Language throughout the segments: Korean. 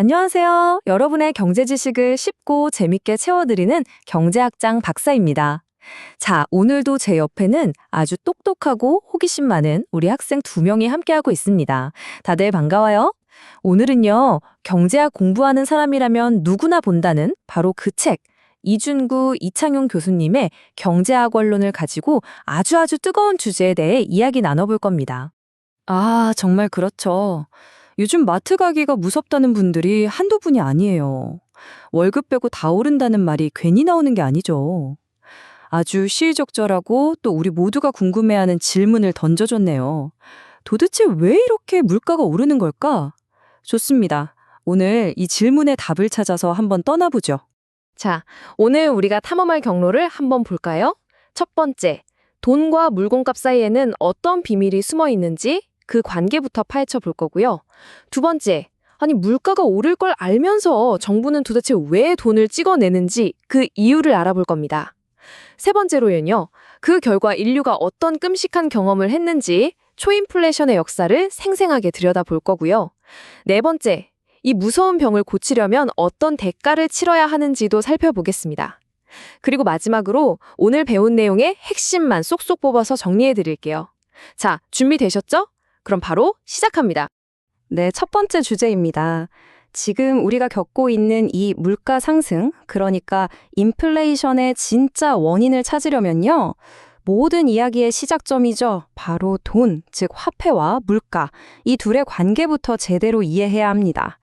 안녕하세요. 여러분의 경제 지식을 쉽고 재밌게 채워드리는 경제학장 박사입니다. 자, 오늘도 제 옆에는 아주 똑똑하고 호기심 많은 우리 학생 2명이 함께하고 있습니다. 다들 반가워요. 오늘은요, 경제학 공부하는 사람이라면 누구나 본다는 바로 그 책, 이준구, 이창용 교수님의 경제학 원론을 가지고 아주 뜨거운 주제에 대해 이야기 나눠볼 겁니다. 아, 정말 그렇죠. 요즘 마트 가기가 무섭다는 분들이 한두 분이 아니에요. 월급 빼고 다 오른다는 말이 괜히 나오는 게 아니죠. 아주 시의적절하고 또 우리 모두가 궁금해하는 질문을 던져줬네요. 도대체 왜 이렇게 물가가 오르는 걸까? 좋습니다. 오늘 이 질문의 답을 찾아서 한번 떠나보죠. 자, 오늘 우리가 탐험할 경로를 한번 볼까요? 첫 번째, 돈과 물건값 사이에는 어떤 비밀이 숨어 있는지 그 관계부터 파헤쳐 볼 거고요. 두 번째, 아니 물가가 오를 걸 알면서 정부는 도대체 왜 돈을 찍어내는지 그 이유를 알아볼 겁니다. 세 번째로는요, 그 결과 인류가 어떤 끔찍한 경험을 했는지 초인플레이션의 역사를 생생하게 들여다볼 거고요. 네 번째, 이 무서운 병을 고치려면 어떤 대가를 치러야 하는지도 살펴보겠습니다. 그리고 마지막으로 오늘 배운 내용의 핵심만 쏙쏙 뽑아서 정리해 드릴게요. 자, 준비되셨죠? 그럼 바로 시작합니다. 네, 첫 번째 주제입니다. 지금 우리가 겪고 있는 이 물가 상승, 그러니까 인플레이션의 진짜 원인을 찾으려면요. 모든 이야기의 시작점이죠. 바로 돈, 즉 화폐와 물가, 이 둘의 관계부터 제대로 이해해야 합니다.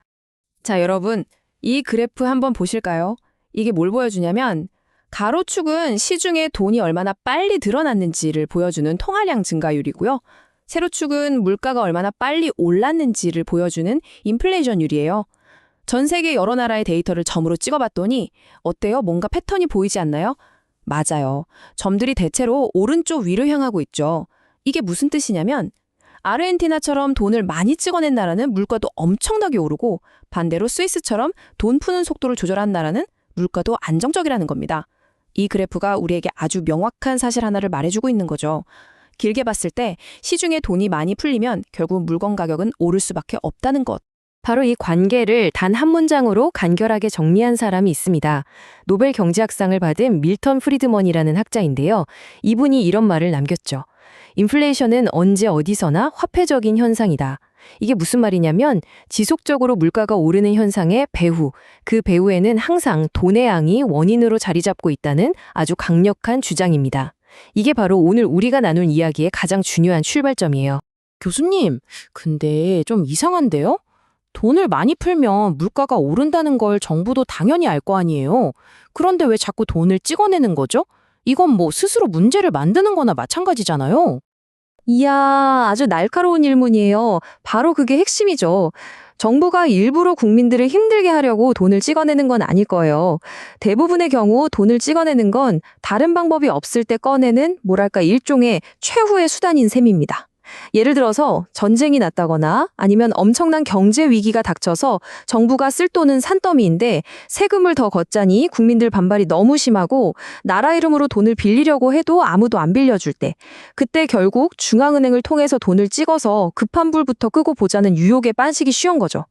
자, 여러분, 이 그래프 한번 보실까요? 이게 뭘 보여주냐면 가로축은 시중에 돈이 얼마나 빨리 드러났는지를 보여주는 통화량 증가율이고요. 세로축은 물가가 얼마나 빨리 올랐는지를 보여주는 인플레이션율이에요. 전 세계 여러 나라의 데이터를 점으로 찍어봤더니 어때요? 뭔가 패턴이 보이지 않나요? 맞아요. 점들이 대체로 오른쪽 위로 향하고 있죠. 이게 무슨 뜻이냐면 아르헨티나처럼 돈을 많이 찍어낸 나라는 물가도 엄청나게 오르고 반대로 스위스처럼 돈 푸는 속도를 조절한 나라는 물가도 안정적이라는 겁니다. 이 그래프가 우리에게 아주 명확한 사실 하나를 말해주고 있는 거죠. 길게 봤을 때 시중에 돈이 많이 풀리면 결국 물건 가격은 오를 수밖에 없다는 것. 바로 이 관계를 단 한 문장으로 간결하게 정리한 사람이 있습니다. 노벨 경제학상을 받은 밀턴 프리드먼이라는 학자인데요. 이분이 이런 말을 남겼죠. 인플레이션은 언제 어디서나 화폐적인 현상이다. 이게 무슨 말이냐면 지속적으로 물가가 오르는 현상의 배후, 그 배후에는 항상 돈의 양이 원인으로 자리 잡고 있다는 아주 강력한 주장입니다. 이게 바로 오늘 우리가 나눌 이야기의 가장 중요한 출발점이에요. 교수님, 근데 좀 이상한데요? 돈을 많이 풀면 물가가 오른다는 걸 정부도 당연히 알 거 아니에요. 그런데 왜 자꾸 돈을 찍어내는 거죠? 이건 뭐 스스로 문제를 만드는 거나 마찬가지잖아요. 이야, 아주 날카로운 질문이에요. 바로 그게 핵심이죠. 정부가 일부러 국민들을 힘들게 하려고 돈을 찍어내는 건 아닐 거예요. 대부분의 경우 돈을 찍어내는 건 다른 방법이 없을 때 꺼내는 뭐랄까 일종의 최후의 수단인 셈입니다. 예를 들어서 전쟁이 났다거나 아니면 엄청난 경제 위기가 닥쳐서 정부가 쓸 돈은 산더미인데 세금을 더 걷자니 국민들 반발이 너무 심하고 나라 이름으로 돈을 빌리려고 해도 아무도 안 빌려줄 때 그때 결국 중앙은행을 통해서 돈을 찍어서 급한 불부터 끄고 보자는 유혹에 빠지기 쉬운 거죠.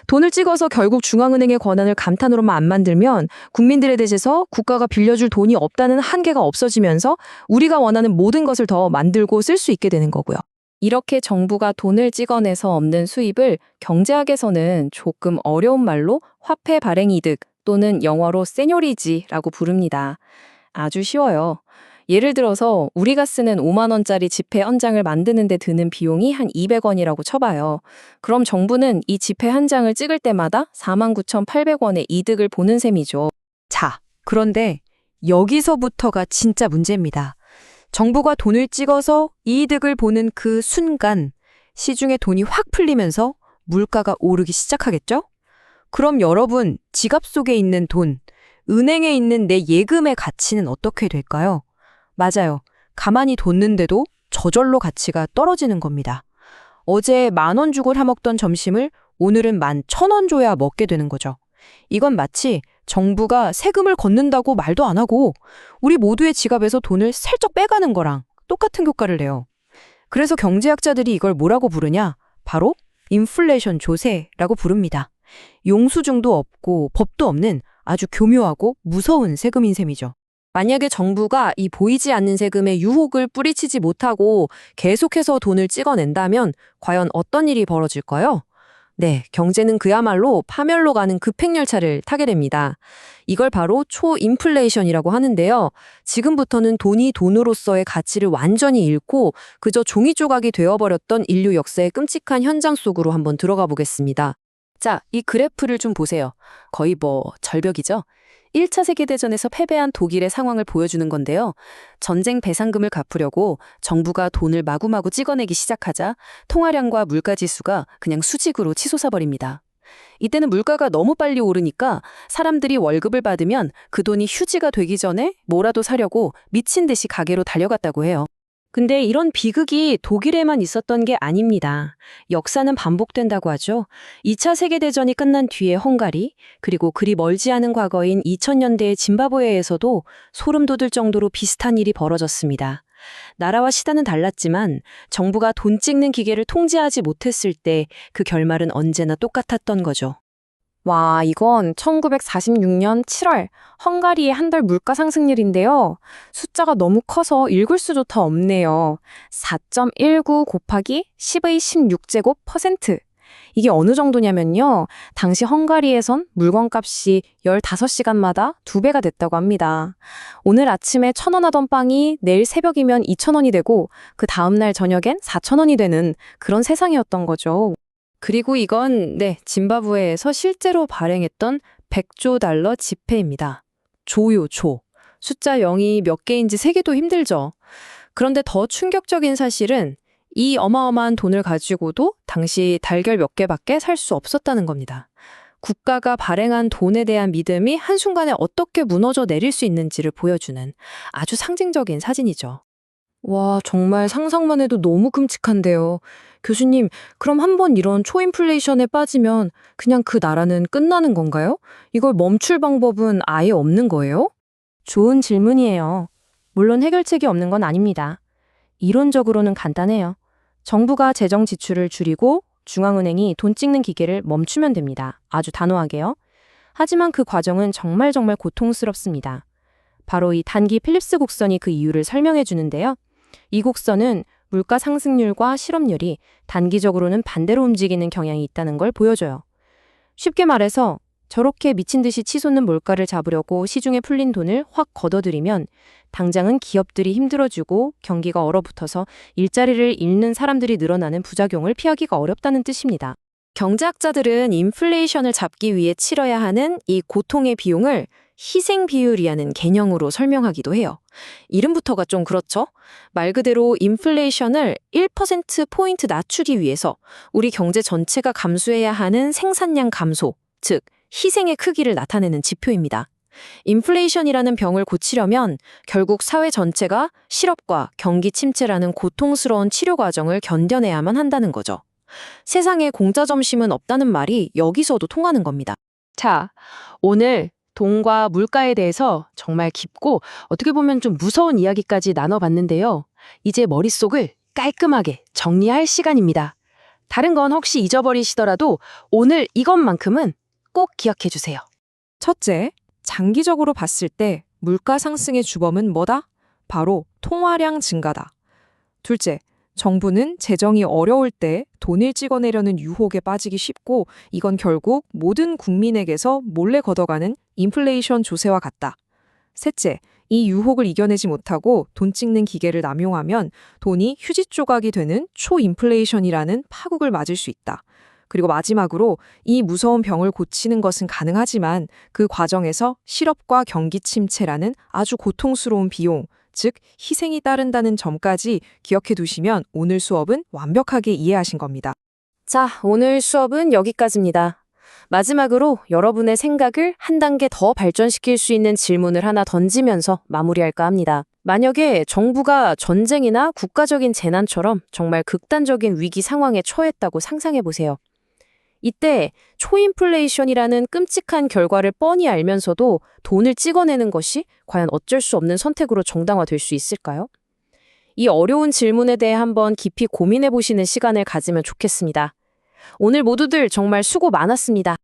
돈을 찍어서 결국 중앙은행의 권한을 감탄으로만 안 만들면 국민들에 대해서 국가가 빌려줄 돈이 없다는 한계가 없어지면서 우리가 원하는 모든 것을 더 만들고 쓸 수 있게 되는 거고요. 이렇게 정부가 돈을 찍어내서 얻는 수입을 경제학에서는 조금 어려운 말로 화폐 발행 이득 또는 영어로 세뇨리지라고 부릅니다. 아주 쉬워요. 예를 들어서 우리가 쓰는 5만 원짜리 지폐 한 장을 만드는 데 드는 비용이 한 200원이라고 쳐봐요. 그럼 정부는 이 지폐 한 장을 찍을 때마다 49,800원의 이득을 보는 셈이죠. 자, 그런데 여기서부터가 진짜 문제입니다. 정부가 돈을 찍어서 이득을 보는 그 순간 시중에 돈이 확 풀리면서 물가가 오르기 시작하겠죠? 그럼 여러분, 지갑 속에 있는 돈, 은행에 있는 내 예금의 가치는 어떻게 될까요? 맞아요. 가만히 뒀는데도 저절로 가치가 떨어지는 겁니다. 어제 10,000원 주고 사 먹던 점심을 오늘은 11,000원 줘야 먹게 되는 거죠. 이건 마치 정부가 세금을 걷는다고 말도 안 하고 우리 모두의 지갑에서 돈을 슬쩍 빼가는 거랑 똑같은 효과를 내요. 그래서 경제학자들이 이걸 뭐라고 부르냐? 바로 인플레이션 조세라고 부릅니다. 용수증도 없고 법도 없는 아주 교묘하고 무서운 세금인 셈이죠. 만약에 정부가 이 보이지 않는 세금에 유혹을 뿌리치지 못하고 계속해서 돈을 찍어낸다면 과연 어떤 일이 벌어질까요? 네, 경제는 그야말로 파멸로 가는 급행열차를 타게 됩니다. 이걸 바로 초인플레이션이라고 하는데요. 지금부터는 돈이 돈으로서의 가치를 완전히 잃고 그저 종이 조각이 되어버렸던 인류 역사의 끔찍한 현장 속으로 한번 들어가 보겠습니다. 자, 이 그래프를 좀 보세요. 거의 절벽이죠? 1차 세계대전에서 패배한 독일의 상황을 보여주는 건데요. 전쟁 배상금을 갚으려고 정부가 돈을 마구마구 찍어내기 시작하자 통화량과 물가지수가 그냥 수직으로 치솟아버립니다. 이때는 물가가 너무 빨리 오르니까 사람들이 월급을 받으면 그 돈이 휴지가 되기 전에 뭐라도 사려고 미친 듯이 가게로 달려갔다고 해요. 근데 이런 비극이 독일에만 있었던 게 아닙니다. 역사는 반복된다고 하죠. 2차 세계대전이 끝난 뒤에 헝가리, 그리고 그리 멀지 않은 과거인 2000년대의 짐바브웨에서도 소름 돋을 정도로 비슷한 일이 벌어졌습니다. 나라와 시대는 달랐지만 정부가 돈 찍는 기계를 통제하지 못했을 때 그 결말은 언제나 똑같았던 거죠. 와, 이건 1946년 7월 헝가리의 한 달 물가 상승률인데요. 숫자가 너무 커서 읽을 수조차 없네요. 4.19 곱하기 10의 16제곱%. 이게 어느 정도냐면요. 당시 헝가리에선 물건값이 15시간마다 2배가 됐다고 합니다. 오늘 아침에 1,000원 하던 빵이 내일 새벽이면 2,000원이 되고 그 다음날 저녁엔 4,000원이 되는 그런 세상이었던 거죠. 그리고 이건 짐바브웨에서 실제로 발행했던 100조 달러 지폐입니다. 조요, 조. 숫자 0이 몇 개인지 세기도 힘들죠. 그런데 더 충격적인 사실은 이 어마어마한 돈을 가지고도 당시 달걀 몇 개밖에 살 수 없었다는 겁니다. 국가가 발행한 돈에 대한 믿음이 한순간에 어떻게 무너져 내릴 수 있는지를 보여주는 아주 상징적인 사진이죠. 와, 정말 상상만 해도 너무 끔찍한데요. 교수님, 그럼 한번 이런 초인플레이션에 빠지면 그냥 그 나라는 끝나는 건가요? 이걸 멈출 방법은 아예 없는 거예요? 좋은 질문이에요. 물론 해결책이 없는 건 아닙니다. 이론적으로는 간단해요. 정부가 재정 지출을 줄이고 중앙은행이 돈 찍는 기계를 멈추면 됩니다. 아주 단호하게요. 하지만 그 과정은 정말 고통스럽습니다. 바로 이 단기 필립스 곡선이 그 이유를 설명해 주는데요. 이 곡선은 물가 상승률과 실업률이 단기적으로는 반대로 움직이는 경향이 있다는 걸 보여줘요. 쉽게 말해서 저렇게 미친 듯이 치솟는 물가를 잡으려고 시중에 풀린 돈을 확 걷어들이면 당장은 기업들이 힘들어지고 경기가 얼어붙어서 일자리를 잃는 사람들이 늘어나는 부작용을 피하기가 어렵다는 뜻입니다. 경제학자들은 인플레이션을 잡기 위해 치러야 하는 이 고통의 비용을 희생 비율이라는 개념으로 설명하기도 해요. 이름부터가 좀 그렇죠? 말 그대로 인플레이션을 1%포인트 낮추기 위해서 우리 경제 전체가 감수해야 하는 생산량 감소, 즉 희생의 크기를 나타내는 지표입니다. 인플레이션이라는 병을 고치려면 결국 사회 전체가 실업과 경기 침체라는 고통스러운 치료 과정을 견뎌내야만 한다는 거죠. 세상에 공짜 점심은 없다는 말이 여기서도 통하는 겁니다. 자, 오늘 돈과 물가에 대해서 정말 깊고 어떻게 보면 좀 무서운 이야기까지 나눠봤는데요. 이제 머릿속을 깔끔하게 정리할 시간입니다. 다른 건 혹시 잊어버리시더라도 오늘 이것만큼은 꼭 기억해 주세요. 첫째, 장기적으로 봤을 때 물가 상승의 주범은 뭐다? 바로 통화량 증가다. 둘째, 정부는 재정이 어려울 때 돈을 찍어내려는 유혹에 빠지기 쉽고 이건 결국 모든 국민에게서 몰래 걷어가는 인플레이션 조세와 같다. 셋째, 이 유혹을 이겨내지 못하고 돈 찍는 기계를 남용하면 돈이 휴지 조각이 되는 초인플레이션이라는 파국을 맞을 수 있다. 그리고 마지막으로 이 무서운 병을 고치는 것은 가능하지만 그 과정에서 실업과 경기 침체라는 아주 고통스러운 비용, 즉 희생이 따른다는 점까지 기억해 두시면 오늘 수업은 완벽하게 이해하신 겁니다. 자, 오늘 수업은 여기까지입니다. 마지막으로 여러분의 생각을 한 단계 더 발전시킬 수 있는 질문을 하나 던지면서 마무리할까 합니다. 만약에 정부가 전쟁이나 국가적인 재난처럼 정말 극단적인 위기 상황에 처했다고 상상해 보세요. 이때 초인플레이션이라는 끔찍한 결과를 뻔히 알면서도 돈을 찍어내는 것이 과연 어쩔 수 없는 선택으로 정당화될 수 있을까요? 이 어려운 질문에 대해 한번 깊이 고민해 보시는 시간을 가지면 좋겠습니다. 오늘 모두들 정말 수고 많았습니다.